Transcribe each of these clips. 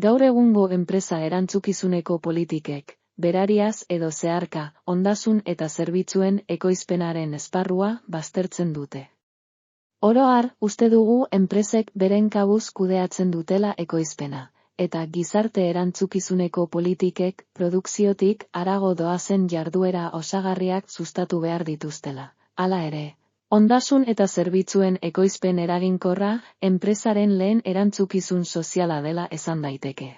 Gaur egungo enpresa erantzukizuneko politikek, berariaz edo zeharka, ondasun eta zerbitzuen ekoizpenaren esparrua baztertzen dute. Oro har, uste dugu enpresek beren kabuz kudeatzen dutela ekoizpena, eta gizarte erantzukizuneko politikek produkziotik harago doazen jarduera osagarriak sustatu behar dituztela. Hala ere, ondasun eta zerbitzuen ekoizpen eraginkorra, enpresaren lehen erantzukizun soziala dela esan daiteke.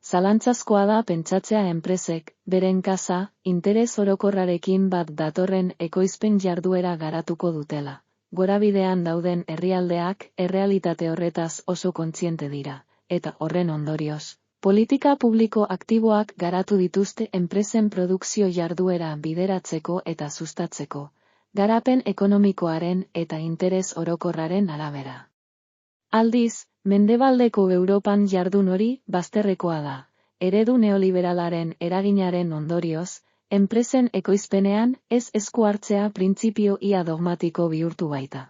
Zalantzazkoa da pentsatzea enpresek, beren kasa, interes orokorrarekin bat datorren ekoizpen jarduera garatuko dutela. Gorabidean dauden herrialdeak errealitate horretaz oso kontziente dira, eta horren ondorioz, politika publiko aktiboak garatu dituzte enpresen produkzio jarduera bideratzeko eta sustatzeko, garapen ekonomikoaren eta interes orokorraren arabera. Aldiz, mendebaldeko Europan jardun hori bazterrekoa da, eredu neoliberalaren eraginaren ondorioz, enpresen ekoizpenean ez esku hartzea printzipio ia dogmatiko bihurtu baita.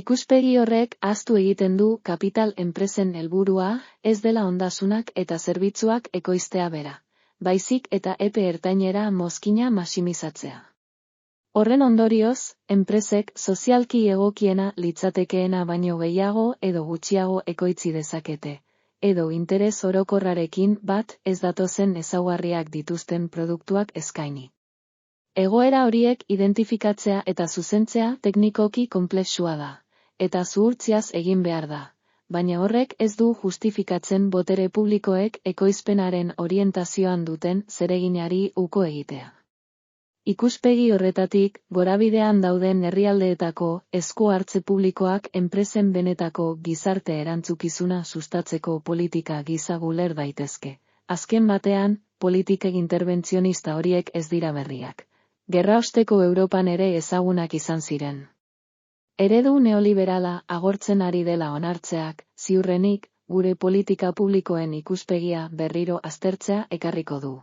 Ikuspegi horrek ahaztu egiten du kapital enpresen helburua ez dela ondasunak eta zerbitzuak ekoiztea bera, baizik eta epe ertainera mozkina maximizatzea. Horren ondorioz, enpresek sozialki egokiena litzatekeena baino gehiago edo gutxiago ekoitzi dezakete, edo interes orokorrarekin bat ez datozen ezaugarriak dituzten produktuak eskaini. Egoera horiek identifikatzea eta zuzentzea teknikoki konplexua da, eta zuhurtziaz egin behar da, baina horrek ez du justifikatzen botere publikoek ekoizpenaren orientazioan duten zereginari uko egitea. Ikuspegi horretatik, gorabidean dauden herrialdeetako esku hartze publikoak enpresen benetako gizarte erantzukizuna sustatzeko politika gisa guler daitezke. Azken batean, politikek interbentzionista horiek ez dira berriak. Gerraosteko Europan ere ezagunak izan ziren. Eredu neoliberala agortzen ari dela onartzeak, ziurrenik, gure politika publikoen ikuspegia berriro aztertzea ekarriko du.